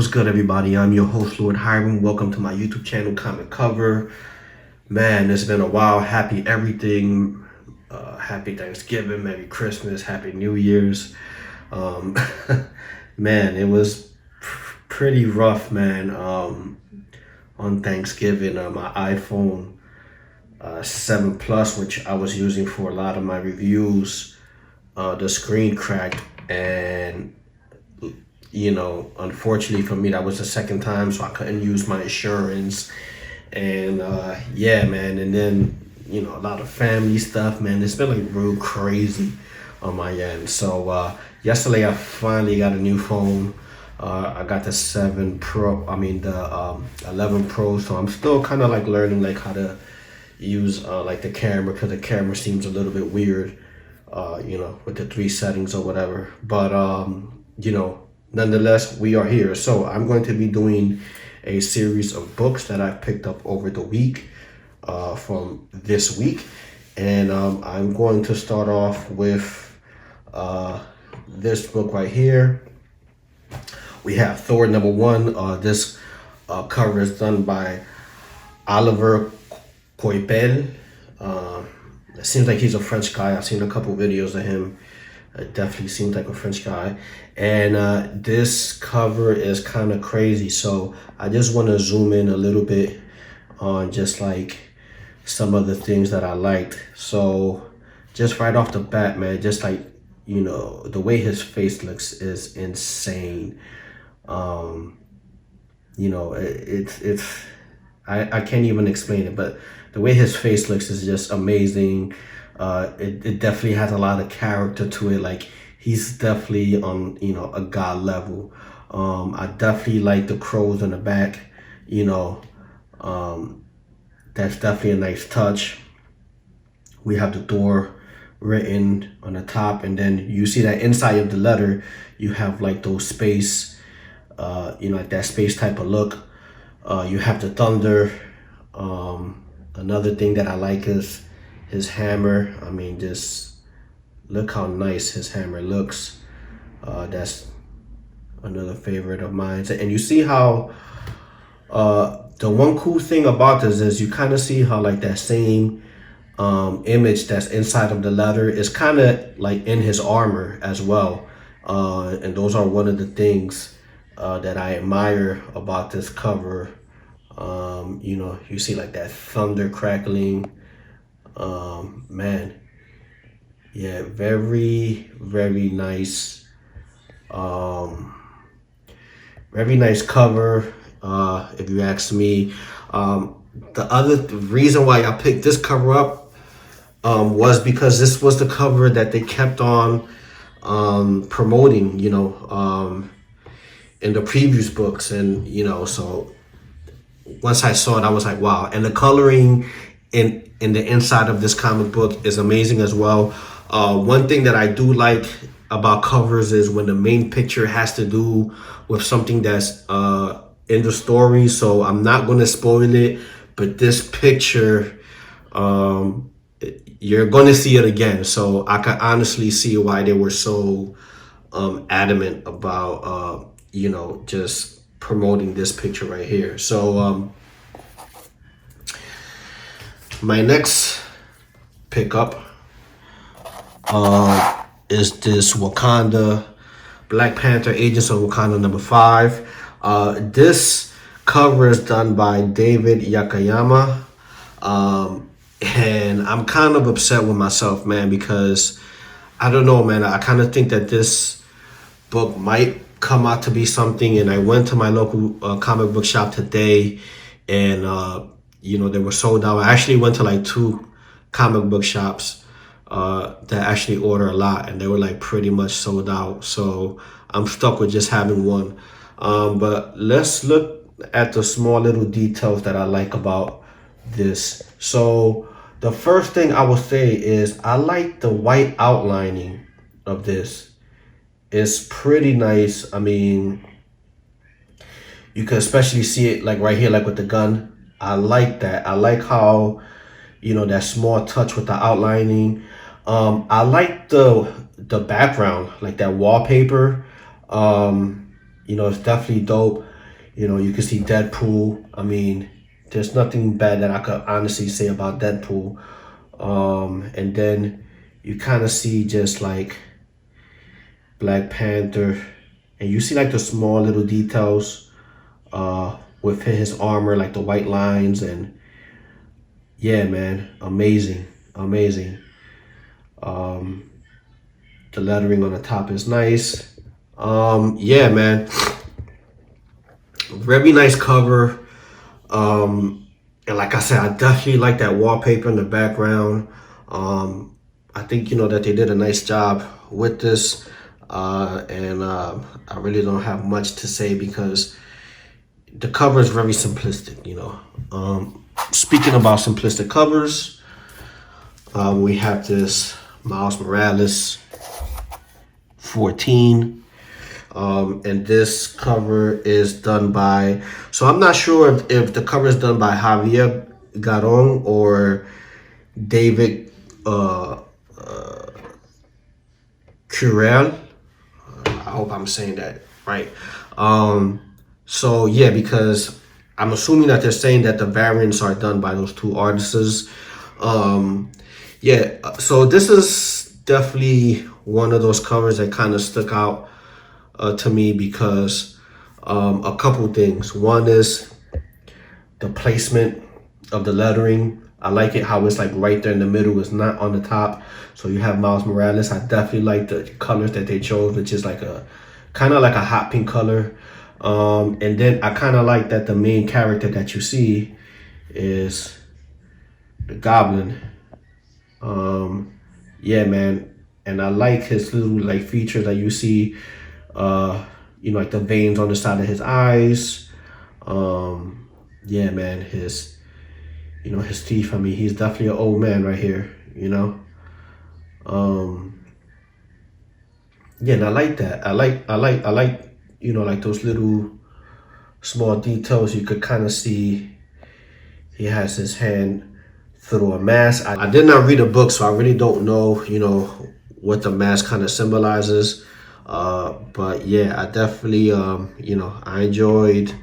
What's good, everybody? I'm your host, Lord Hiram. Welcome to my YouTube channel, Comic Cover. Man, it's been a while. Happy everything. Happy Thanksgiving, Merry Christmas, Happy New Year's. Um, man, it was pretty rough, man. On Thanksgiving, my iPhone 7 Plus, which I was using for a lot of my reviews, the screen cracked, and unfortunately for me, that was the second time, so I couldn't use my insurance. And yeah, man. And then, a lot of family stuff, man. It's been like real crazy on my end. So yesterday, I finally got a new phone. I got the 7 Pro, the 11 Pro. So I'm still kind of like learning like how to use like the camera, because the camera seems a little bit weird, with the 3 settings or whatever. But, nonetheless, we are here. So I'm going to be doing a series of books that I've picked up over the week, from this week. And I'm going to start off with this book right here. We have Thor #1. This cover is done by Oliver Coipel. It seems like he's a French guy. I've seen a couple videos of him. It definitely seems like a French guy. And this cover is kind of crazy. So I just want to zoom in a little bit on just like some of the things that I liked. So just right off the bat, man, just like, the way his face looks is insane. I can't even explain it, but the way his face looks is just amazing. It definitely has a lot of character to it. Like, he's definitely on, a god level. I definitely like the crows on the back. That's definitely a nice touch. We have the Thor written on the top, and then you see that inside of the letter, you have like those space, like that space type of look. You have the thunder. Another thing that I like is his hammer. Just look how nice his hammer looks. That's another favorite of mine. And you see how the one cool thing about this is you kind of see how like that same image that's inside of the letter is kind of like in his armor as well. And those are one of the things that I admire about this cover. You see like that thunder crackling. Man, yeah, very, very nice. Very nice cover, if you ask me. The other reason why I picked this cover up was because this was the cover that they kept on promoting, in the previous books. And, so once I saw it, I was like, wow. And the coloring in the inside of this comic book is amazing as well. One thing that I do like about covers is when the main picture has to do with something that's in the story. So I'm not going to spoil it, but this picture, you're going to see it again. So I can honestly see why they were so adamant about, just promoting this picture right here. So my next pickup is this Wakanda Black Panther Agents of Wakanda #5. This cover is done by David Yakayama. And I'm kind of upset with myself, man, because I don't know, man. I kind of think that this book might come out to be something. And I went to my local comic book shop today, and they were sold out. I actually went to like 2 comic book shops that actually order a lot, and they were like pretty much sold out. So I'm stuck with just having one. But let's look at the small little details that I like about this. So the first thing I will say is I like the white outlining of this. It's pretty nice. You can especially see it like right here, like with the gun. I like that. I like how, that small touch with the outlining. I like the background, like that wallpaper. it's definitely dope. You can see Deadpool. I mean, there's nothing bad that I could honestly say about Deadpool. And then you kind of see just like Black Panther, and you see like the small little details with his armor, like the white lines, and yeah, man, amazing, amazing. Um, the lettering on the top is nice. Yeah, man, very nice cover. And like I said, I definitely like that wallpaper in the background. I think that they did a nice job with this, and I really don't have much to say because the cover is very simplistic. Speaking about simplistic covers, we have this Miles Morales 14. And this cover is done by, so I'm not sure if the cover is done by Javier Garon or David Curel. I hope I'm saying that right. So yeah, because I'm assuming that they're saying that the variants are done by those two artists. Yeah, so this is definitely one of those covers that kind of stuck out to me because a couple things. One is the placement of the lettering. I like it how it's like right there in the middle. It's not on the top. So you have Miles Morales. I definitely like the colors that they chose, which is like a kind of like a hot pink color. And then I kind of like that the main character that you see is the Goblin. Yeah, man. And I like his little like features that you see, like the veins on the side of his eyes. Yeah, man, his teeth. I mean, he's definitely an old man right here, Yeah, and I like that. I like, like those little small details. You could kind of see he has his hand through a mask. I did not read a book, so I really don't know, what the mask kind of symbolizes. But yeah, I definitely, I enjoyed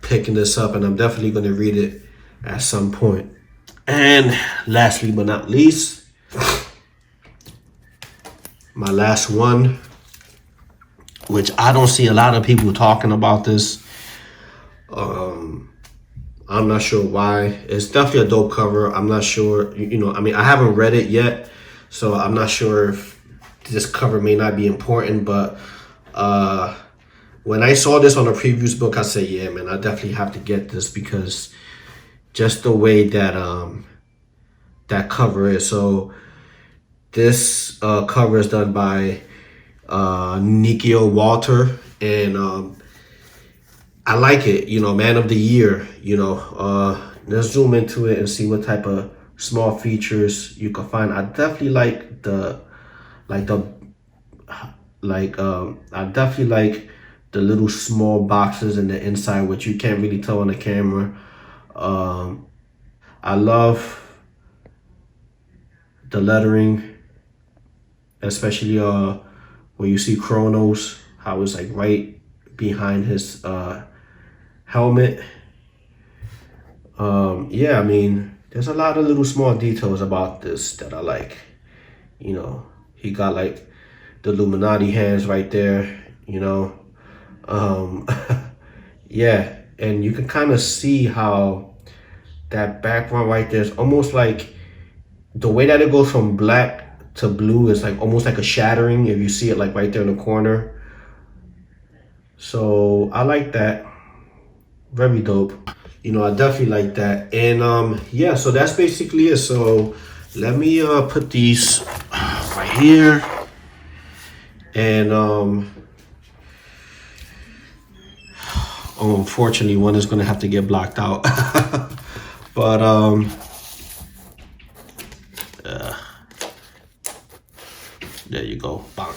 picking this up, and I'm definitely going to read it at some point. And lastly but not least, my last one, which I don't see a lot of people talking about this. I'm not sure why. It's definitely a dope cover. I'm not sure, I mean, I haven't read it yet, so I'm not sure if this cover may not be important, but when I saw this on a previews book, I said, yeah, man, I definitely have to get this because just the way that that cover is. So this cover is done by Nikio Walter, and I like it, man of the year, let's zoom into it and see what type of small features you can find. I definitely like I definitely like the little small boxes in the inside, which you can't really tell on the camera. I love the lettering, especially where you see Chronos, how it's like right behind his helmet. Yeah, I mean, there's a lot of little small details about this that I like. He got like the Illuminati hands right there, yeah, and you can kind of see how that background right there is almost like the way that it goes from black to blue is like almost like a shattering if you see it like right there in the corner. So I like that. Very dope. I definitely like that. And yeah, so that's basically it. So let me put these right here. And unfortunately one is gonna have to get blocked out. But there you go. Bang.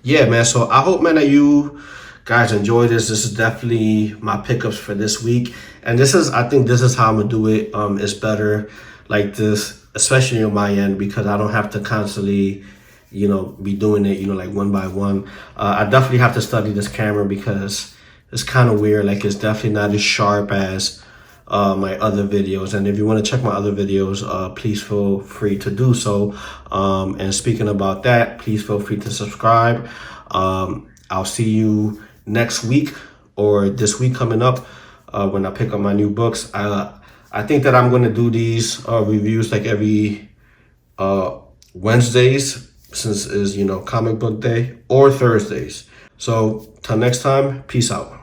Yeah, man. So I hope, man, that you guys enjoy this. This is definitely my pickups for this week, and I think this is how I'm gonna do it. It's better like this, especially on my end, because I don't have to constantly be doing it, like one by one. I definitely have to study this camera because it's kind of weird. Like, it's definitely not as sharp as my other videos. And if you want to check my other videos, please feel free to do so. And speaking about that, please feel free to subscribe. I'll see you next week or this week coming up when I pick up my new books. I think that I'm going to do these reviews like every Wednesdays, since is comic book day, or Thursdays. So till next time, peace out.